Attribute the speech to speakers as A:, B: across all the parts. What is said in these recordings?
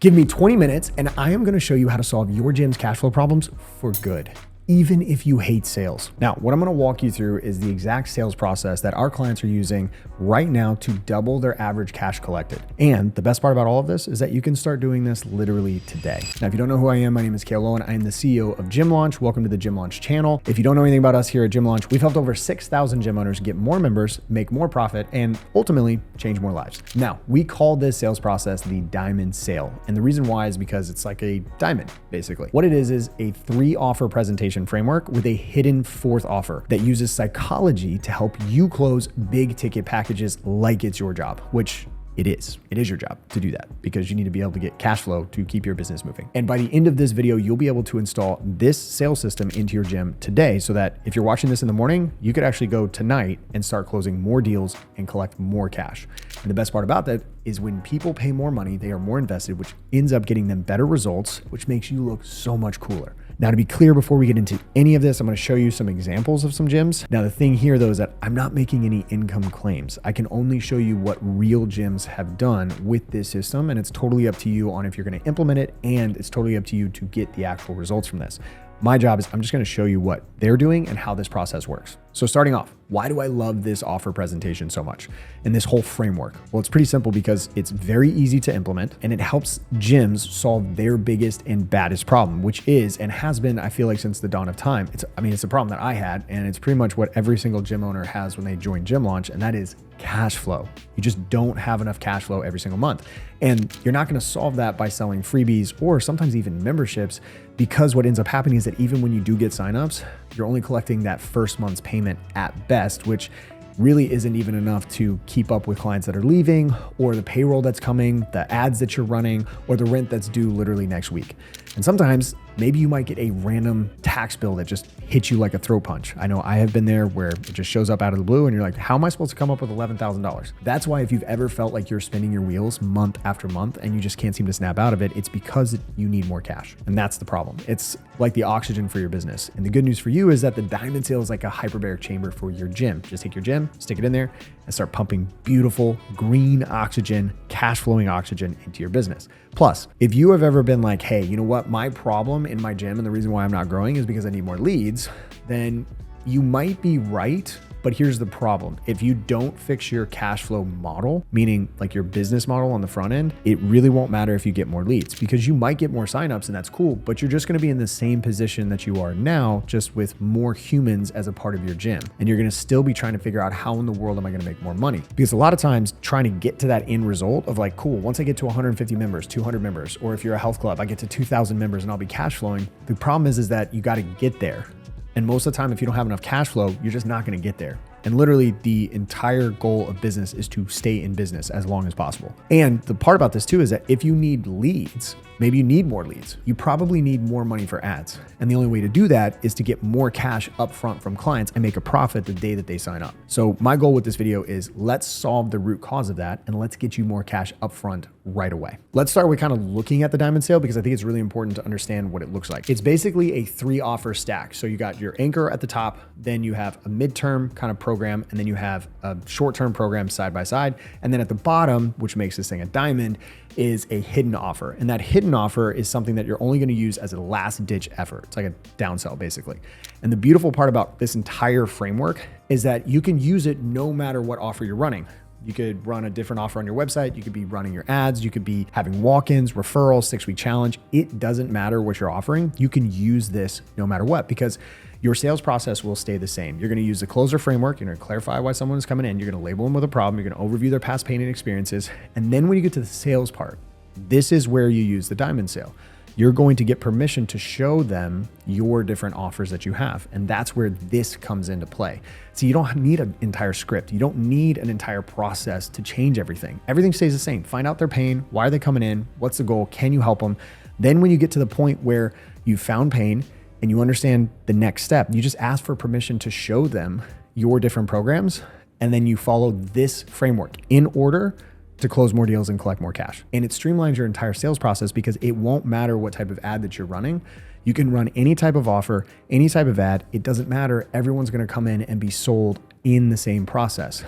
A: Give me 20 minutes and I am going to show you how to solve your gym's cash flow problems for good, even if you hate sales. Now, what I'm going to walk you through is the exact sales process that our clients are using right now to double their average cash collected. And the best part about all of this is that you can start doing this literally today. Now, if you don't know who I am, my name is Cale Owen. I am the CEO of Gym Launch. Welcome to the Gym Launch channel. If you don't know anything about us here at Gym Launch, we've helped over 6,000 gym owners get more members, make more profit, and ultimately change more lives. Now, we call this sales process the diamond sale. And the reason why is because it's like a diamond, basically. What it is a 3-offer presentation framework with a hidden 4th offer that uses psychology to help you close big ticket packages like it's your job, which it is. It is your job to do that because you need to be able to get cash flow to keep your business moving. And by the end of this video, you'll be able to install this sales system into your gym today so that if you're watching this in the morning, you could actually go tonight and start closing more deals and collect more cash. And the best part about that is when people pay more money, they are more invested, which ends up getting them better results, which makes you look so much cooler. Now, to be clear, before we get into any of this, I'm going to show you some examples of some gyms. Now, the thing here, though, is that I'm not making any income claims. I can only show you what real gyms have done with this system, and it's totally up to you on if you're going to implement it, and it's totally up to you to get the actual results from this. My job is I'm just going to show you what they're doing and how this process works. So starting off, why do I love this offer presentation so much and this whole framework? Well, it's pretty simple because it's very easy to implement and it helps gyms solve their biggest and baddest problem, which is and has been, I feel like, since the dawn of time. It's a problem that I had, and it's pretty much what every single gym owner has when they join Gym Launch, and that is cash flow. You just don't have enough cash flow every single month. And you're not going to solve that by selling freebies or sometimes even memberships, because what ends up happening is that even when you do get signups, you're only collecting that first month's payment at best, which really isn't even enough to keep up with clients that are leaving, or the payroll that's coming, the ads that you're running, or the rent that's due literally next week. And sometimes maybe you might get a random tax bill that just hits you like a throat punch. I know I have been there where it just shows up out of the blue and you're like, how am I supposed to come up with $11,000? That's why if you've ever felt like you're spinning your wheels month after month and you just can't seem to snap out of it, it's because you need more cash. And that's the problem. It's like the oxygen for your business. And the good news for you is that the diamond sale is like a hyperbaric chamber for your gym. Just take your gym, stick it in there, and start pumping beautiful green oxygen, cash flowing oxygen into your business. Plus, if you have ever been like, hey, you know what, my problem in my gym and the reason why I'm not growing is because I need more leads, then you might be right. But here's the problem. If you don't fix your cash flow model, meaning like your business model on the front end, it really won't matter if you get more leads, because you might get more signups and that's cool, but you're just going to be in the same position that you are now, just with more humans as a part of your gym. And you're going to still be trying to figure out how in the world am I going to make more money? Because a lot of times trying to get to that end result of like, cool, once I get to 150 members, 200 members, or if you're a health club, I get to 2,000 members and I'll be cash flowing. The problem is that you got to get there. And most of the time, if you don't have enough cash flow, you're just not going to get there. And literally the entire goal of business is to stay in business as long as possible. And the part about this too is that if you need leads, maybe you need more leads, you probably need more money for ads. And the only way to do that is to get more cash upfront from clients and make a profit the day that they sign up. So my goal with this video is let's solve the root cause of that and let's get you more cash upfront right away. Let's start with kind of looking at the diamond sale because I think it's really important to understand what it looks like. It's basically a 3-offer stack. So you got your anchor at the top, then you have a midterm kind of program, and then you have a short-term program side by side. And then at the bottom, which makes this thing a diamond, is a hidden offer. And that hidden offer is something that you're only going to use as a last ditch effort. It's like a downsell basically. And the beautiful part about this entire framework is that you can use it no matter what offer you're running. You could run a different offer on your website. You could be running your ads. You could be having walk-ins, referrals, 6-week challenge. It doesn't matter what you're offering. You can use this no matter what, because your sales process will stay the same. You're going to use the closer framework. You're going to clarify why someone is coming in. You're going to label them with a problem. You're going to overview their past pain and experiences. And then when you get to the sales part, this is where you use the diamond sale. You're going to get permission to show them your different offers that you have. And that's where this comes into play. So you don't need an entire script. You don't need an entire process to change everything. Everything stays the same. Find out their pain. Why are they coming in? What's the goal? Can you help them? Then when you get to the point where you found pain and you understand the next step, you just ask for permission to show them your different programs. And then you follow this framework in order to close more deals and collect more cash. And it streamlines your entire sales process because it won't matter what type of ad that you're running. You can run any type of offer, any type of ad. It doesn't matter. Everyone's going to come in and be sold in the same process.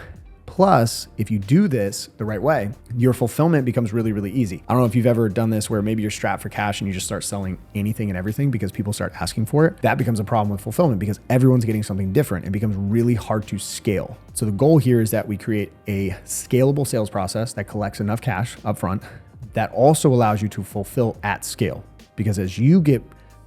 A: Plus, if you do this the right way, your fulfillment becomes really, really easy. I don't know if you've ever done this where maybe you're strapped for cash and you just start selling anything and everything because people start asking for it. That becomes a problem with fulfillment because everyone's getting something different. It becomes really hard to scale. So the goal here is that we create a scalable sales process that collects enough cash upfront that also allows you to fulfill at scale. Because as you get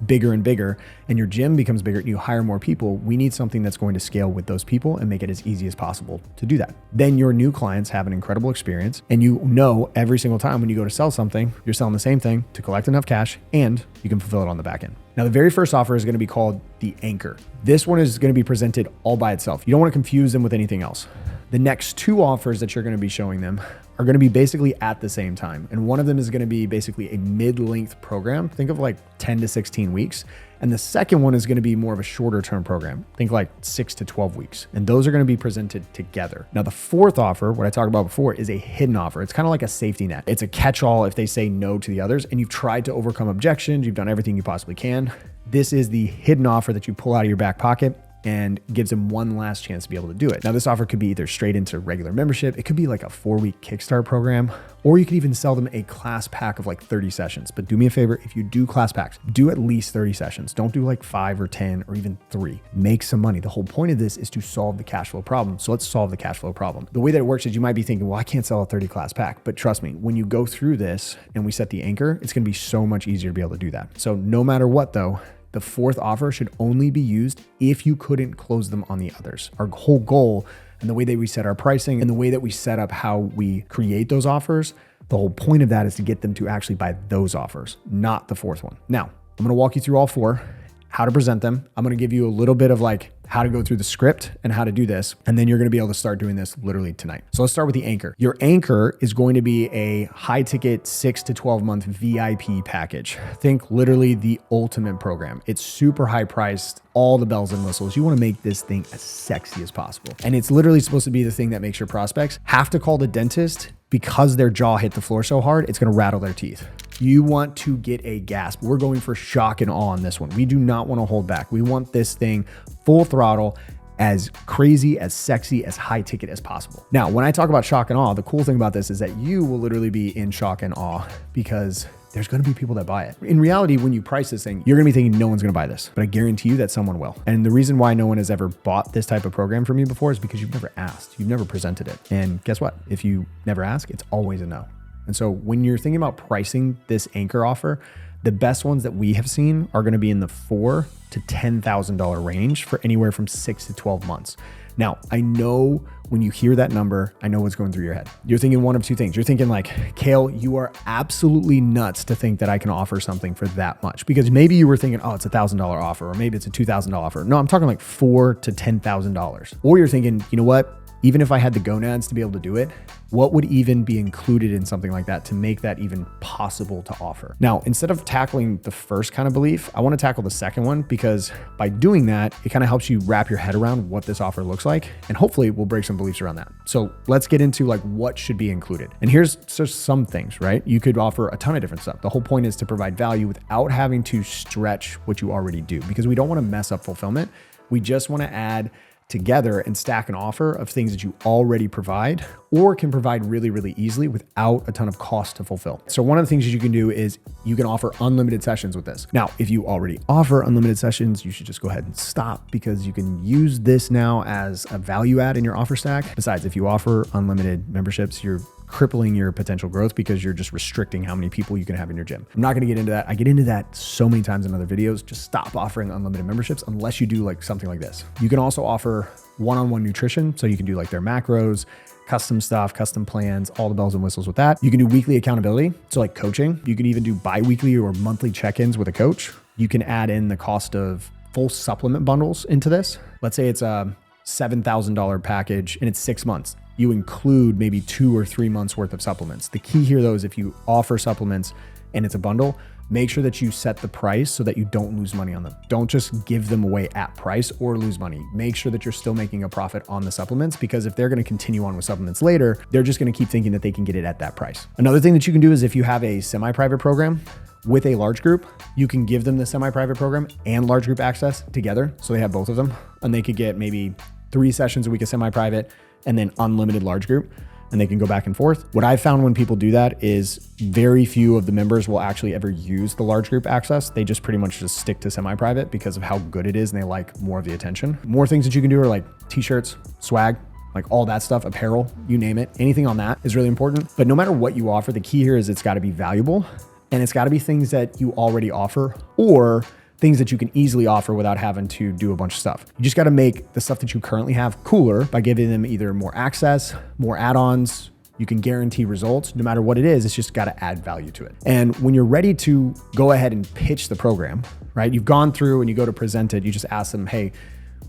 A: bigger and bigger and your gym becomes bigger and you hire more people, we need something that's going to scale with those people and make it as easy as possible to do that. Then your new clients have an incredible experience, and you know every single time when you go to sell something, you're selling the same thing to collect enough cash and you can fulfill it on the back end. Now, the very first offer is going to be called the anchor. This one is going to be presented all by itself. You don't want to confuse them with anything else. The next two offers that you're going to be showing them are going to be basically at the same time. And one of them is going to be basically a mid-length program. Think of like 10 to 16 weeks. And the second one is going to be more of a shorter term program. Think like 6 to 12 weeks. And those are going to be presented together. Now, the fourth offer, what I talked about before, is a hidden offer. It's kind of like a safety net. It's a catch-all if they say no to the others and you've tried to overcome objections, you've done everything you possibly can. This is the hidden offer that you pull out of your back pocket and gives them one last chance to be able to do it. Now, this offer could be either straight into regular membership. It could be like a 4-week Kickstart program, or you could even sell them a class pack of like 30 sessions. But do me a favor, if you do class packs, do at least 30 sessions. Don't do like 5 or 10 or even 3. Make some money. The whole point of this is to solve the cash flow problem. So let's solve the cash flow problem. The way that it works is you might be thinking, well, I can't sell a 30 class pack. But trust me, when you go through this and we set the anchor, it's going to be so much easier to be able to do that. So no matter what though, the fourth offer should only be used if you couldn't close them on the others. Our whole goal and the way that we set our pricing and the way that we set up how we create those offers, the whole point of that is to get them to actually buy those offers, not the fourth one. Now, I'm gonna walk you through all 4, how to present them. I'm gonna give you a little bit of like how to go through the script and how to do this. And then you're gonna be able to start doing this literally tonight. So let's start with the anchor. Your anchor is going to be a high ticket 6 to 12 month VIP package. Think literally the ultimate program. It's super high priced, all the bells and whistles. You wanna make this thing as sexy as possible. And it's literally supposed to be the thing that makes your prospects have to call the dentist because their jaw hit the floor so hard, it's gonna rattle their teeth. You want to get a gasp. We're going for shock and awe on this one. We do not want to hold back. We want this thing full throttle, as crazy, as sexy, as high ticket as possible. Now, when I talk about shock and awe, the cool thing about this is that you will literally be in shock and awe because there's going to be people that buy it. In reality, when you price this thing, you're going to be thinking no one's going to buy this, but I guarantee you that someone will. And the reason why no one has ever bought this type of program from me before is because you've never asked, you've never presented it. And guess what? If you never ask, it's always a no. And so when you're thinking about pricing this anchor offer, the best ones that we have seen are going to be in the $4,000 to $10,000 range for anywhere from 6 to 12 months. Now, I know when you hear that number, I know what's going through your head. You're thinking one of two things. You're thinking like, Cale, you are absolutely nuts to think that I can offer something for that much. Because maybe you were thinking, oh, it's a $1,000 offer, or maybe it's a $2,000 offer. No, I'm talking like $4,000 to $10,000. Or you're thinking, you know what? Even if I had the gonads to be able to do it, what would even be included in something like that to make that even possible to offer? Now, instead of tackling the first kind of belief, I want to tackle the second one, because by doing that, it kind of helps you wrap your head around what this offer looks like, and hopefully we'll break some beliefs around that. So let's get into like what should be included. And here's just some things, right? You could offer a ton of different stuff. The whole point is to provide value without having to stretch what you already do, because we don't want to mess up fulfillment. We just want to add together and stack an offer of things that you already provide or can provide really, really easily without a ton of cost to fulfill. So one of the things that you can do is you can offer unlimited sessions with this. Now, if you already offer unlimited sessions, you should just go ahead and stop, because you can use this now as a value add in your offer stack. Besides, if you offer unlimited memberships, you're crippling your potential growth because you're just restricting how many people you can have in your gym. I'm not going to get into that. I get into that so many times in other videos. Just stop offering unlimited memberships unless you do like something like this. You can also offer one-on-one nutrition. So you can do like their macros, custom stuff, custom plans, all the bells and whistles with that. You can do weekly accountability. So like coaching, you can even do bi-weekly or monthly check-ins with a coach. You can add in the cost of full supplement bundles into this. Let's say it's a $7,000 package and it's 6 months. You include maybe 2 or 3 months worth of supplements. The key here though is if you offer supplements and it's a bundle, make sure that you set the price so that you don't lose money on them. Don't just give them away at price or lose money. Make sure that you're still making a profit on the supplements, because if they're going to continue on with supplements later, they're just going to keep thinking that they can get it at that price. Another thing that you can do is if you have a semi-private program with a large group, you can give them the semi-private program and large group access together. So they have both of them, and they could get maybe 3 sessions a week of semi-private, and then unlimited large group, and they can go back and forth. What I've found when people do that is very few of the members will actually ever use the large group access. They just pretty much just stick to semi-private because of how good it is and they like more of the attention. More things that you can do are like t-shirts, swag, like all that stuff, apparel, you name it. Anything on that is really important. But no matter what you offer, the key here is it's got to be valuable, and it's got to be things that you already offer or things that you can easily offer without having to do a bunch of stuff. You just got to make the stuff that you currently have cooler by giving them either more access, more add-ons. You can guarantee results. No matter what it is, it's just got to add value to it. And when you're ready to go ahead and pitch the program, right? You've gone through and you go to present it. You just ask them, hey,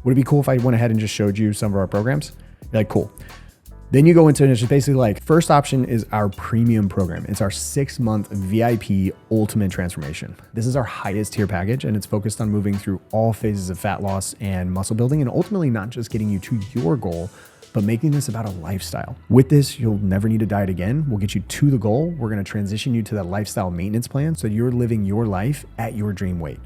A: would it be cool if I went ahead and just showed you some of our programs? You're like, cool. Then you go into it, and it's just basically like, first option is our premium program. It's our 6-month VIP ultimate transformation. This is our highest tier package, and it's focused on moving through all phases of fat loss and muscle building, and ultimately not just getting you to your goal, but making this about a lifestyle. With this, you'll never need to diet again. We'll get you to the goal. We're gonna transition you to that lifestyle maintenance plan so you're living your life at your dream weight.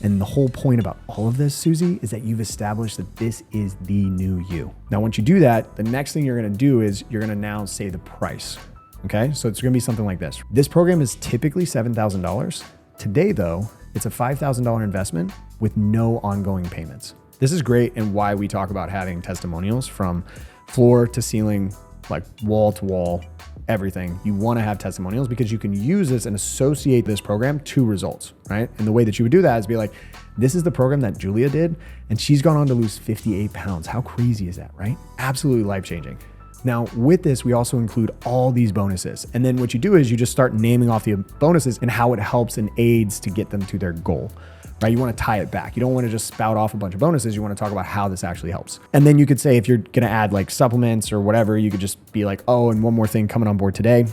A: And the whole point about all of this, Susie, is that you've established that this is the new you. Now, once you do that, the next thing you're gonna do is you're gonna now say the price, okay? So it's gonna be something like this. This program is typically $7,000. Today, though, it's a $5,000 investment with no ongoing payments. This is great, and why we talk about having testimonials from floor to ceiling, like wall to wall, everything. You want to have testimonials because you can use this and associate this program to results, right? And the way that you would do that is be like, this is the program that Julia did, and she's gone on to lose 58 pounds. How crazy is that, right? Absolutely life-changing. Now, with this, we also include all these bonuses. And then what you do is you just start naming off the bonuses and how it helps and aids to get them to their goal, right? You want to tie it back. You don't want to just spout off a bunch of bonuses. You want to talk about how this actually helps. And then you could say, if you're going to add like supplements or whatever, you could just be like, oh, and one more thing coming on board today.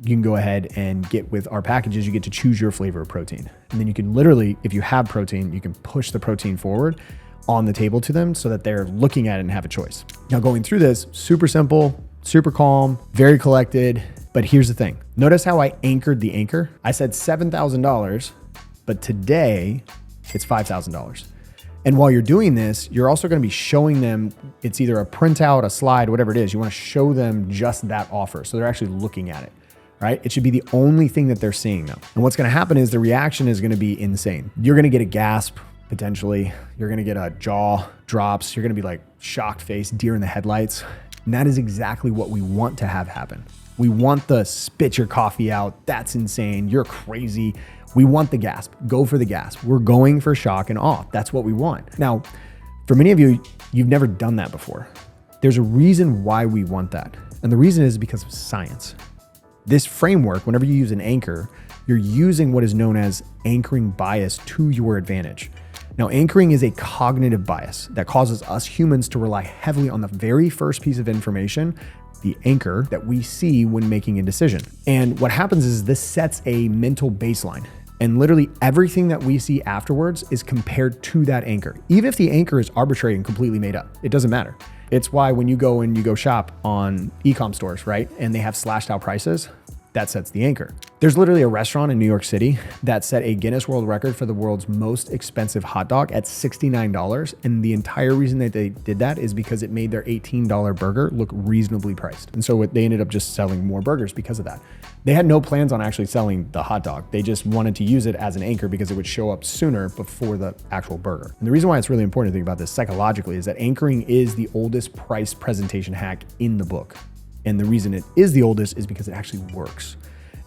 A: You can go ahead and get with our packages. You get to choose your flavor of protein. And then you can literally, if you have protein, you can push the protein forward on the table to them so that they're looking at it and have a choice. Now, going through this, super simple, super calm, very collected. But here's the thing. Notice how I anchored the anchor. I said $7,000, but today it's $5,000. And while you're doing this, you're also going to be showing them, it's either a printout, a slide, whatever it is. You want to show them just that offer. So they're actually looking at it, right? It should be the only thing that they're seeing though. And what's going to happen is the reaction is going to be insane. You're going to get a gasp, potentially. You're going to get a jaw drops. You're going to be like shocked face, deer in the headlights. And that is exactly what we want to have happen. We want the spit your coffee out. That's insane. You're crazy. We want the gasp. Go for the gasp. We're going for shock and awe. That's what we want. Now, for many of you, you've never done that before. There's a reason why we want that. And the reason is because of science. This framework, whenever you use an anchor, you're using what is known as anchoring bias to your advantage. Now, anchoring is a cognitive bias that causes us humans to rely heavily on the very first piece of information, the anchor, that we see when making a decision. And what happens is this sets a mental baseline. And literally everything that we see afterwards is compared to that anchor. Even if the anchor is arbitrary and completely made up, it doesn't matter. It's why when you go and you go shop on e-com stores, right? And they have slashed out prices, that sets the anchor. There's literally a restaurant in New York City that set a Guinness World Record for the world's most expensive hot dog at $69. And the entire reason that they did that is because it made their $18 burger look reasonably priced. And so they ended up just selling more burgers because of that. They had no plans on actually selling the hot dog. They just wanted to use it as an anchor because it would show up sooner before the actual burger. And the reason why it's really important to think about this psychologically is that anchoring is the oldest price presentation hack in the book. And the reason it is the oldest is because it actually works.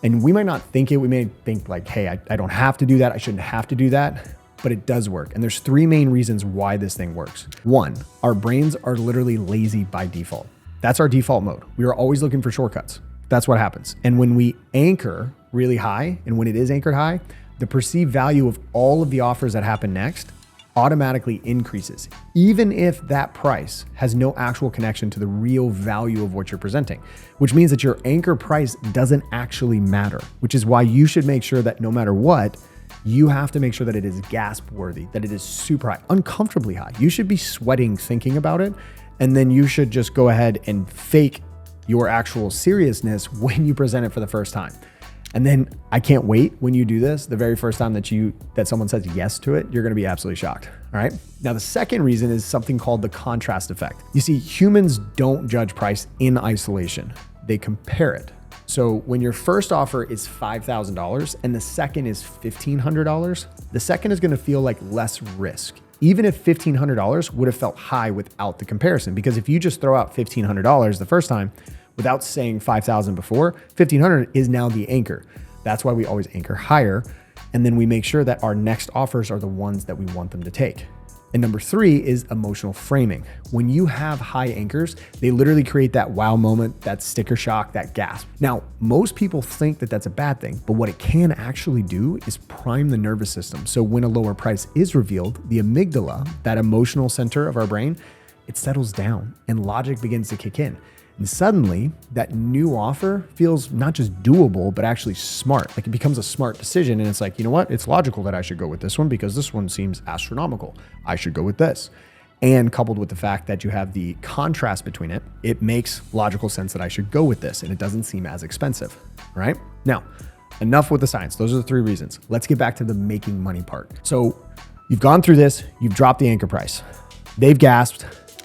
A: And we might not think it. We may think like, hey, I don't have to do that. I shouldn't have to do that, but it does work. And there's three main reasons why this thing works. One, our brains are literally lazy by default. That's our default mode. We are always looking for shortcuts. That's what happens. And when we anchor really high, and when it is anchored high, the perceived value of all of the offers that happen next automatically increases, even if that price has no actual connection to the real value of what you're presenting, which means that your anchor price doesn't actually matter, which is why you should make sure that no matter what, you have to make sure that it is gasp worthy, that it is super high, uncomfortably high. You should be sweating thinking about it. And then you should just go ahead and fake your actual seriousness when you present it for the first time. And then I can't wait when you do this. The very first time that someone says yes to it, you're going to be absolutely shocked. All right. Now, the second reason is something called the contrast effect. You see, humans don't judge price in isolation. They compare it. So when your first offer is $5,000 and the second is $1,500, the second is going to feel like less risk. Even if $1,500 would have felt high without the comparison, because if you just throw out $1,500 the first time without saying 5,000 before, 1,500 is now the anchor. That's why we always anchor higher. And then we make sure that our next offers are the ones that we want them to take. And number 3 is emotional framing. When you have high anchors, they literally create that wow moment, that sticker shock, that gasp. Now, most people think that that's a bad thing, but what it can actually do is prime the nervous system. So when a lower price is revealed, the amygdala, that emotional center of our brain, it settles down and logic begins to kick in. And suddenly that new offer feels not just doable, but actually smart. Like it becomes a smart decision. And it's like, you know what? It's logical that I should go with this one because this one seems astronomical. I should go with this. And coupled with the fact that you have the contrast between it, it makes logical sense that I should go with this and it doesn't seem as expensive, right? Now, enough with the science. Those are the 3 reasons. Let's get back to the making money part. So you've gone through this, you've dropped the anchor price. They've gasped,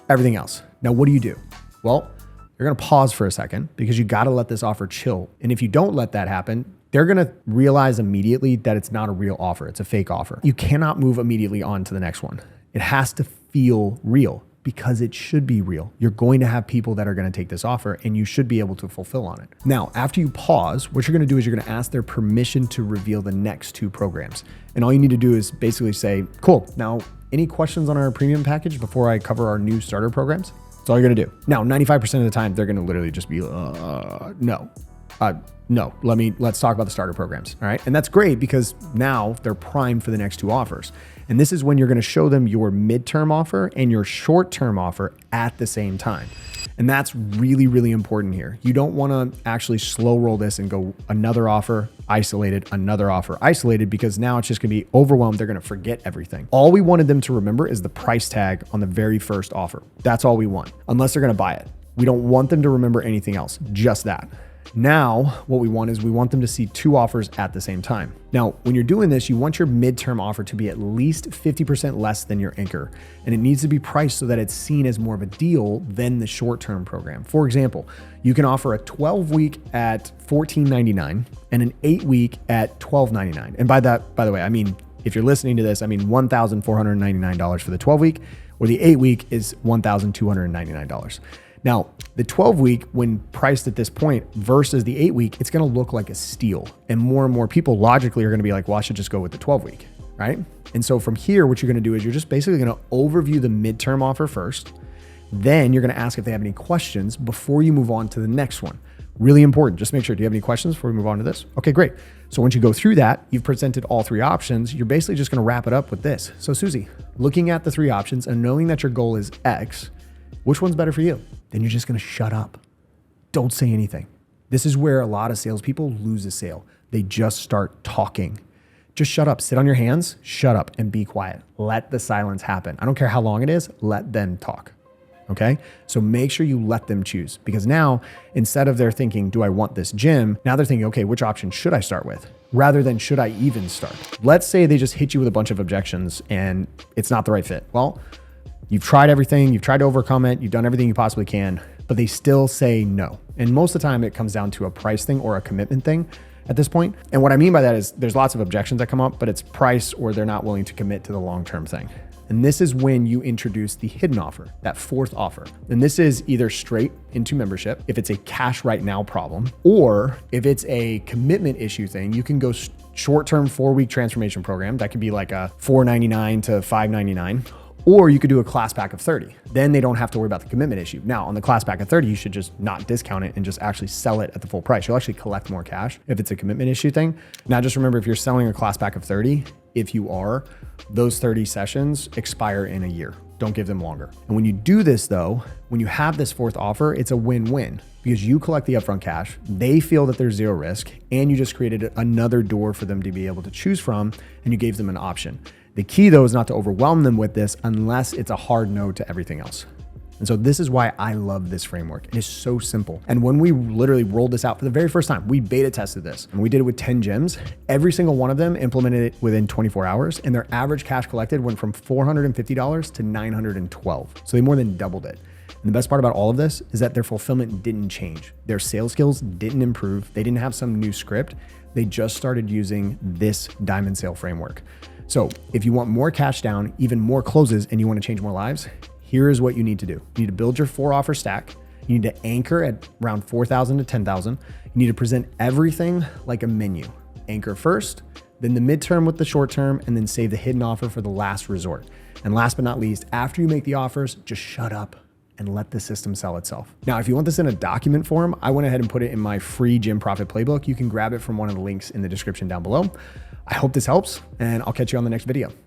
A: everything else. Now, what do? Well, you're going to pause for a second because you got to let this offer chill. And if you don't let that happen, they're going to realize immediately that it's not a real offer. It's a fake offer. You cannot move immediately on to the next one. It has to feel real because it should be real. You're going to have people that are going to take this offer and you should be able to fulfill on it. Now, after you pause, what you're going to do is you're going to ask their permission to reveal the next 2 programs. And all you need to do is basically say, cool, now any questions on our premium package before I cover our new starter programs? That's all you're going to do. Now, 95% of the time, they're going to literally just be, no, let's talk about the starter programs. All right. And that's great because now they're primed for the next 2 offers. And this is when you're going to show them your midterm offer and your short-term offer at the same time. And that's really, really important here. You don't want to actually slow roll this and go another offer isolated, another offer isolated, because now it's just going to be overwhelmed. They're going to forget everything. All we wanted them to remember is the price tag on the very first offer. That's all we want, unless they're going to buy it. We don't want them to remember anything else, just that. Now, what we want is we want them to see 2 offers at the same time. Now, when you're doing this, you want your midterm offer to be at least 50% less than your anchor, and it needs to be priced so that it's seen as more of a deal than the short-term program. For example, you can offer a 12-week at $14.99 and an 8-week at $12.99. And by the way, I mean, if you're listening to this, I mean $1,499 for the 12-week, or the 8-week is $1,299. Now, the 12-week, when priced at this point versus the 8-week, it's going to look like a steal. And more people logically are going to be like, well, I should just go with the 12-week, right? And so from here, what you're going to do is you're just basically going to overview the midterm offer first. Then you're going to ask if they have any questions before you move on to the next one. Really important. Just make sure, do you have any questions before we move on to this? Okay, great. So once you go through that, you've presented all 3 options. You're basically just going to wrap it up with this. So Susie, looking at the 3 options and knowing that your goal is X, which one's better for you? Then you're just going to shut up. Don't say anything. This is where a lot of salespeople lose a sale. They just start talking. Just shut up. Sit on your hands, shut up, and be quiet. Let the silence happen. I don't care how long it is. Let them talk. Okay? So make sure you let them choose, because now instead of they're thinking, do I want this gym? Now they're thinking, okay, which option should I start with? Rather than should I even start? Let's say they just hit you with a bunch of objections and it's not the right fit. Well, you've tried everything, you've tried to overcome it, you've done everything you possibly can, but they still say no. And most of the time it comes down to a price thing or a commitment thing at this point. And what I mean by that is there's lots of objections that come up, but it's price or they're not willing to commit to the long-term thing. And this is when you introduce the hidden offer, that 4th offer. And this is either straight into membership, if it's a cash right now problem, or if it's a commitment issue thing, you can go short-term 4-week transformation program. That could be like a $499 to $599. Or you could do a class pack of 30. Then they don't have to worry about the commitment issue. Now, on the class pack of 30, you should just not discount it and just actually sell it at the full price. You'll actually collect more cash if it's a commitment issue thing. Now, just remember, if you're selling a class pack of 30, if you are, those 30 sessions expire in a year. Don't give them longer. And when you do this though, when you have this 4th offer, it's a win-win because you collect the upfront cash, they feel that there's 0 risk, and you just created another door for them to be able to choose from, and you gave them an option. The key though is not to overwhelm them with this unless it's a hard no to everything else. And so this is why I love this framework. It is so simple. And when we literally rolled this out for the very first time, we beta tested this and we did it with 10 gyms. Every single one of them implemented it within 24 hours and their average cash collected went from $450 to $912. So they more than doubled it. And the best part about all of this is that their fulfillment didn't change. Their sales skills didn't improve. They didn't have some new script. They just started using this diamond sale framework. So if you want more cash down, even more closes, and you want to change more lives, here is what you need to do. You need to build your 4-offer stack. You need to anchor at around 4,000 to 10,000. You need to present everything like a menu. Anchor first, then the midterm with the short term, and then save the hidden offer for the last resort. And last but not least, after you make the offers, just shut up and let the system sell itself. Now, if you want this in a document form, I went ahead and put it in my free Gym Profit Playbook. You can grab it from one of the links in the description down below. I hope this helps, and I'll catch you on the next video.